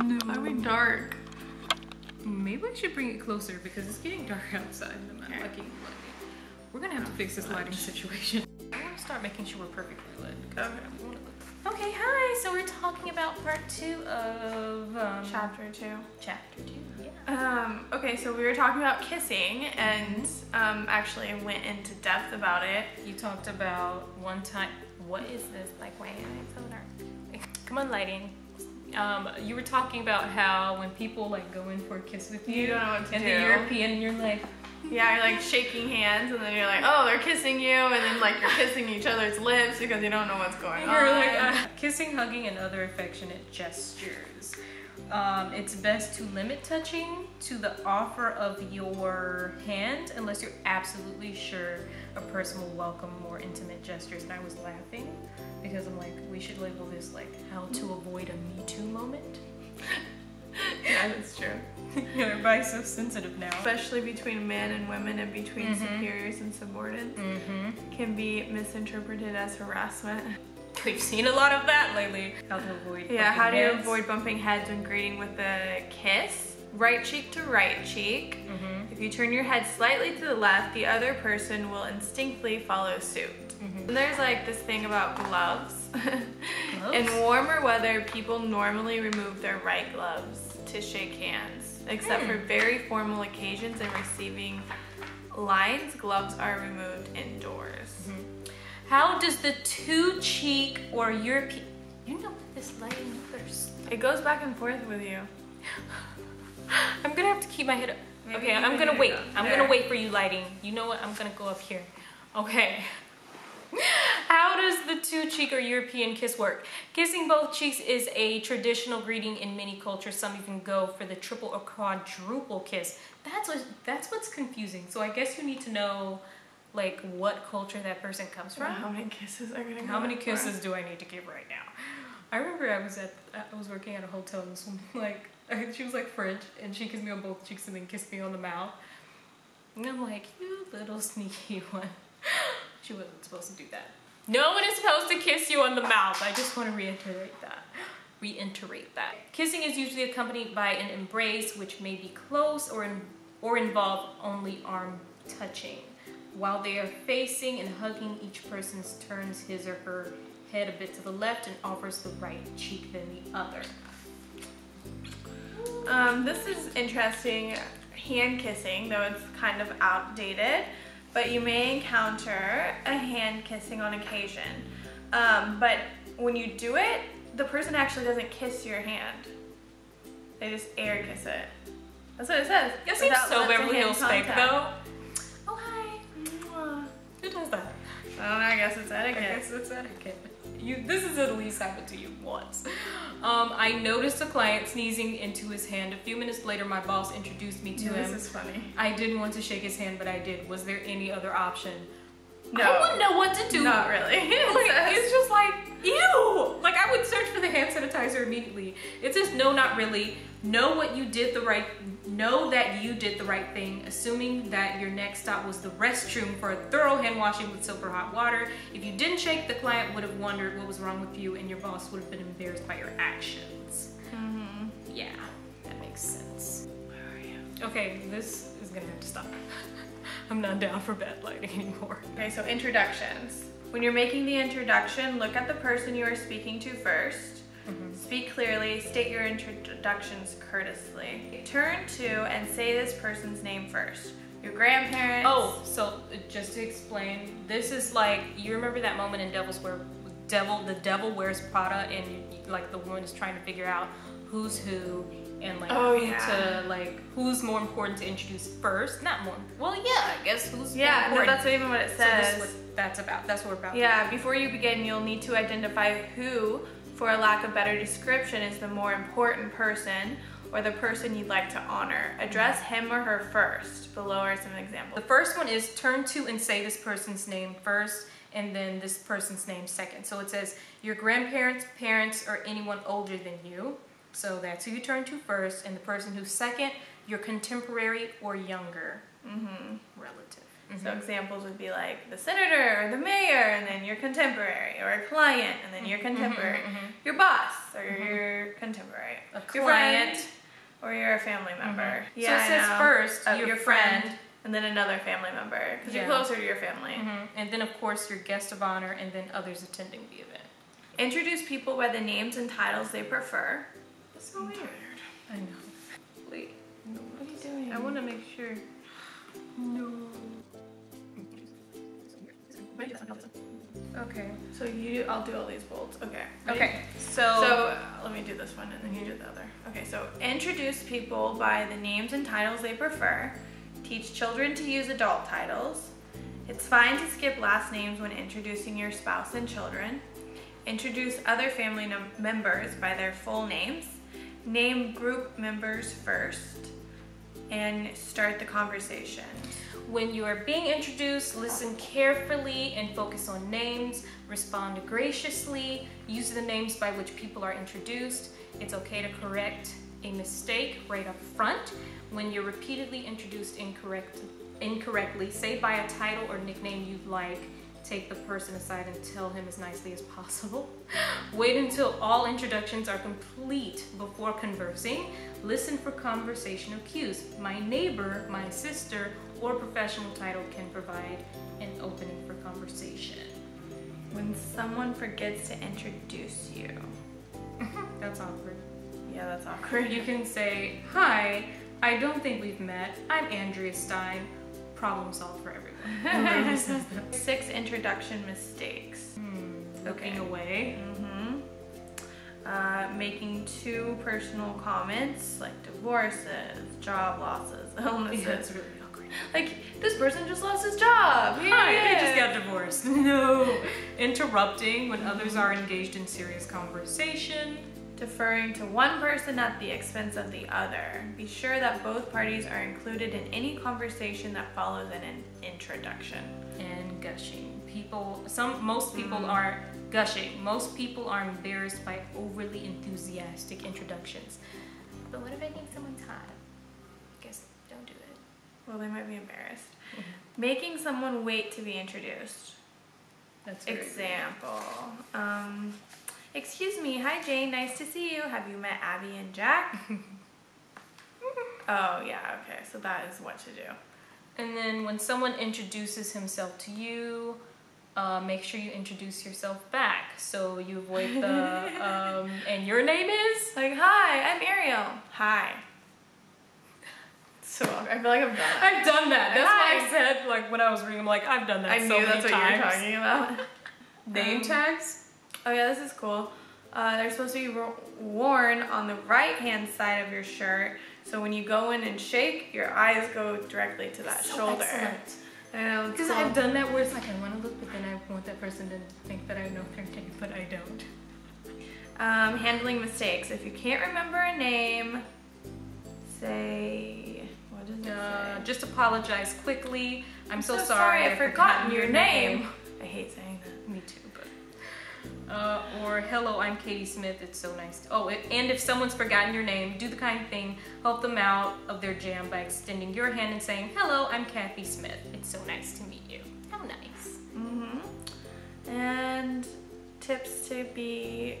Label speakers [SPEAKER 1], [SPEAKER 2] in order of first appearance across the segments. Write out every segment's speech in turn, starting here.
[SPEAKER 1] No.
[SPEAKER 2] Why are we dark?
[SPEAKER 1] Maybe I should bring it closer because it's getting dark outside and I'm not liking the lighting. We're gonna have to fix this lighting situation. I want to start making sure we're perfectly lit. Okay, hi. So we're talking about part 2 of
[SPEAKER 2] Chapter 2.
[SPEAKER 1] Chapter 2. Yeah.
[SPEAKER 2] Okay, so we were talking about kissing and actually went into depth about it.
[SPEAKER 1] You talked about one time. What is this? Like, why am I so dark? Come on, lighting. You were talking about how when people like go in for a kiss with you,
[SPEAKER 2] don't know what to
[SPEAKER 1] and
[SPEAKER 2] do.
[SPEAKER 1] the European, you're like,
[SPEAKER 2] Yeah, you're like shaking hands and then you're like, oh, they're kissing you, and then like you're kissing each other's lips because you don't know what's going on.
[SPEAKER 1] You're like kissing, hugging, and other affectionate gestures. It's best to limit touching to the offer of your hand unless you're absolutely sure a person will welcome more intimate gestures. And I was laughing because I'm like, we should label this like how to avoid a Me Too moment.
[SPEAKER 2] Yeah, that's true.
[SPEAKER 1] You know, everybody's so sensitive now.
[SPEAKER 2] Especially between men and women and between superiors and subordinates can be misinterpreted as harassment.
[SPEAKER 1] We've seen a lot of that lately. How to avoid
[SPEAKER 2] how do you
[SPEAKER 1] heads.
[SPEAKER 2] avoid bumping heads when greeting with a kiss? Right cheek to right cheek. If you turn your head slightly to the left, the other person will instinctively follow suit. And there's like this thing about gloves. In warmer weather, people normally remove their right gloves to shake hands. Except for very formal occasions and receiving lines, gloves are removed indoors.
[SPEAKER 1] How does the two-cheek or European... You know what this lighting first.
[SPEAKER 2] It goes back and forth with you.
[SPEAKER 1] I'm gonna have to keep my head up.
[SPEAKER 2] Maybe
[SPEAKER 1] Okay,
[SPEAKER 2] you
[SPEAKER 1] I'm
[SPEAKER 2] can
[SPEAKER 1] gonna wait. I'm
[SPEAKER 2] there.
[SPEAKER 1] gonna wait for you, lighting. You know what? I'm gonna go up here. Okay. How does the two-cheek or European kiss work? Kissing both cheeks is a traditional greeting in many cultures. Some even go for the triple or quadruple kiss. That's what's confusing. So I guess you need to know like what culture that person comes from.
[SPEAKER 2] How many kisses are gonna go?
[SPEAKER 1] How many kisses do I need to give right now? I remember I was working at a hotel and this woman she was like French and she kissed me on both cheeks and then kissed me on the mouth. And I'm like, you little sneaky one. She wasn't supposed to do that. No one is supposed to kiss you on the mouth. I just want to reiterate that. Kissing is usually accompanied by an embrace, which may be close or involve only arm touching. While they are facing and hugging, each person turns his or her head a bit to the left and offers the right cheek than the other.
[SPEAKER 2] This is interesting. Hand kissing, though it's kind of outdated, but you may encounter a hand kissing on occasion. But when you do it, the person actually doesn't kiss your hand. They just air kiss it. That's what it says.
[SPEAKER 1] It seems so Beverly Hills fake though.
[SPEAKER 2] Oh, hi.
[SPEAKER 1] Who does that?
[SPEAKER 2] I don't know, I guess it's etiquette.
[SPEAKER 1] I guess it's etiquette. This has at least happened to you once. I noticed a client sneezing into his hand. A few minutes later, my boss introduced me to him.
[SPEAKER 2] This is funny.
[SPEAKER 1] I didn't want to shake his hand, but I did. Was there any other option?
[SPEAKER 2] No.
[SPEAKER 1] I wouldn't know what to do.
[SPEAKER 2] Not really.
[SPEAKER 1] It's just like, ew! Like, I would search for the hand sanitizer immediately. It says, no, not really. Know that you did the right thing, assuming that your next stop was the restroom for a thorough hand washing with soap or hot water. If you didn't shake, the client would have wondered what was wrong with you and your boss would have been embarrassed by your actions. Yeah, that makes sense.
[SPEAKER 2] Where are you?
[SPEAKER 1] Okay, this is gonna have to stop. I'm not down for bad lighting anymore.
[SPEAKER 2] Okay, so introductions. When you're making the introduction, look at the person you are speaking to first. Speak clearly, state your introductions courteously. Turn to and say this person's name first. Your grandparents.
[SPEAKER 1] Oh, so just to explain, this is like, you remember that moment in the Devil Wears Prada and like the woman is trying to figure out who's who and like who's more important to introduce first. Not more, well yeah, I guess who's more important.
[SPEAKER 2] No, that's even what it says.
[SPEAKER 1] So this is what that's about. That's what we're about.
[SPEAKER 2] Yeah, before you begin, you'll need to identify who, for a lack of better description, is the more important person or the person you'd like to honor. Address him or her first. Below are some examples.
[SPEAKER 1] The first one is turn to and say this person's name first and then this person's name second. So it says your grandparents, parents, or anyone older than you. So that's who you turn to first, and the person who's second, your contemporary or younger relative.
[SPEAKER 2] So examples would be like the senator or the mayor, and then your contemporary, or a client, and then your contemporary, your boss, or your contemporary, your friend, or you're a family member.
[SPEAKER 1] Yeah, so it says first
[SPEAKER 2] your friend, and then another family member, because you're closer to your family.
[SPEAKER 1] And then of course your guest of honor, and then others attending the event.
[SPEAKER 2] Introduce people by the names and titles they prefer. That's so weird.
[SPEAKER 1] I know. Wait, no,
[SPEAKER 2] what are you doing?
[SPEAKER 1] I want to make sure. No. Okay.
[SPEAKER 2] So I'll do all these bolds. Okay. Ready?
[SPEAKER 1] Okay. So
[SPEAKER 2] let me do this one and then you do the other. Okay. So introduce people by the names and titles they prefer. Teach children to use adult titles. It's fine to skip last names when introducing your spouse and children. Introduce other family members by their full names. Name group members first. And start the conversation.
[SPEAKER 1] When you are being introduced, listen carefully and focus on names. Respond graciously. Use the names by which people are introduced. It's okay to correct a mistake right up front. When you're repeatedly introduced incorrectly, say by a title or nickname you like. Take the person aside and tell him as nicely as possible. Wait until all introductions are complete before conversing. Listen for conversational cues. My neighbor, my sister, or professional title can provide an opening for conversation.
[SPEAKER 2] When someone forgets to introduce you.
[SPEAKER 1] That's awkward.
[SPEAKER 2] Yeah, that's awkward.
[SPEAKER 1] You can say, hi, I don't think we've met. I'm Andrea Stein. Problem solved for everyone.
[SPEAKER 2] 6 introduction mistakes.
[SPEAKER 1] Looking away.
[SPEAKER 2] Making too personal comments like divorces, job losses, illnesses.
[SPEAKER 1] Yeah, that's really awkward.
[SPEAKER 2] Like, this person just lost his job.
[SPEAKER 1] Hi, I just got divorced. No. Interrupting when others are engaged in serious conversation.
[SPEAKER 2] Deferring to one person at the expense of the other. Be sure that both parties are included in any conversation that follows an introduction.
[SPEAKER 1] And gushing. Most people are gushing. Most people are embarrassed by overly enthusiastic introductions. But what if I think someone's hot? Guess don't do it.
[SPEAKER 2] Well, they might be embarrassed. Making someone wait to be introduced.
[SPEAKER 1] That's
[SPEAKER 2] example. Excuse me, hi Jane, nice to see you. Have you met Abby and Jack? Oh yeah, okay, so that is what to do.
[SPEAKER 1] And then when someone introduces himself to you, make sure you introduce yourself back. So you avoid the, and your name is?
[SPEAKER 2] Like, hi, I'm Ariel. Hi. So I feel like I've done that.
[SPEAKER 1] I've done that. That's why I said, like, when I was reading, I'm like, I've done that so many times. I knew that's what you were talking about. Name tags?
[SPEAKER 2] Oh yeah, this is cool. They're supposed to be worn on the right-hand side of your shirt. So when you go in and shake, your eyes go directly to that shoulder.
[SPEAKER 1] Excellent.
[SPEAKER 2] I know.
[SPEAKER 1] Because I've done that where it's like, I want to look, but then I want that person to think that I know their name, but I don't.
[SPEAKER 2] Handling mistakes. If you can't remember a name, say, what does it say?
[SPEAKER 1] Just apologize quickly. I'm so
[SPEAKER 2] sorry, I've forgotten your name. I hate saying that.
[SPEAKER 1] Me too, but. Or hello, I'm Katie Smith. It's so nice. And if someone's forgotten your name, do the kind thing. Help them out of their jam by extending your hand and saying, hello, I'm Kathy Smith. It's so nice to meet you. How nice.
[SPEAKER 2] And tips to be,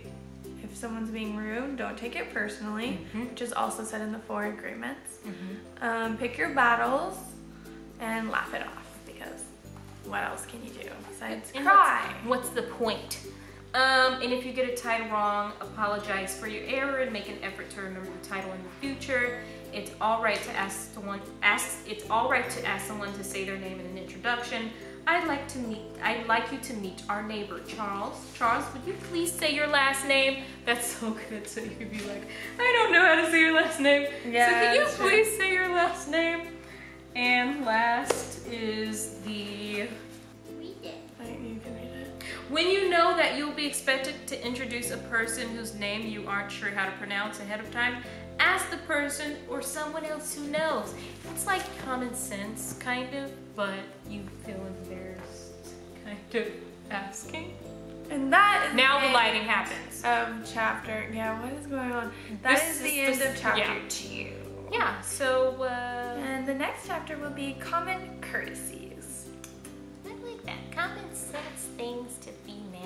[SPEAKER 2] if someone's being rude, don't take it personally, which is also said in the 4 agreements. Pick your battles and laugh it off, because what else can you do besides cry?
[SPEAKER 1] What's the point? And if you get a title wrong, apologize for your error and make an effort to remember the title in the future. It's all right to ask someone to say their name in an introduction. I'd like you to meet our neighbor, Charles. Charles, would you please say your last name? That's so good. So you could be like, I don't know how to say your last name.
[SPEAKER 2] Yeah,
[SPEAKER 1] so can you please say your last name? And last is the...
[SPEAKER 2] You can read it.
[SPEAKER 1] When you know that you'll be expected to introduce a person whose name you aren't sure how to pronounce ahead of time, ask the person or someone else who knows. It's like common sense, kind of, but you feel embarrassed, kind of asking.
[SPEAKER 2] And that is
[SPEAKER 1] now the lighting happens.
[SPEAKER 2] Chapter, yeah, what is going on? That is the end of chapter 2.
[SPEAKER 1] Yeah, so...
[SPEAKER 2] and the next chapter will be common courtesies.
[SPEAKER 3] common sense things to females.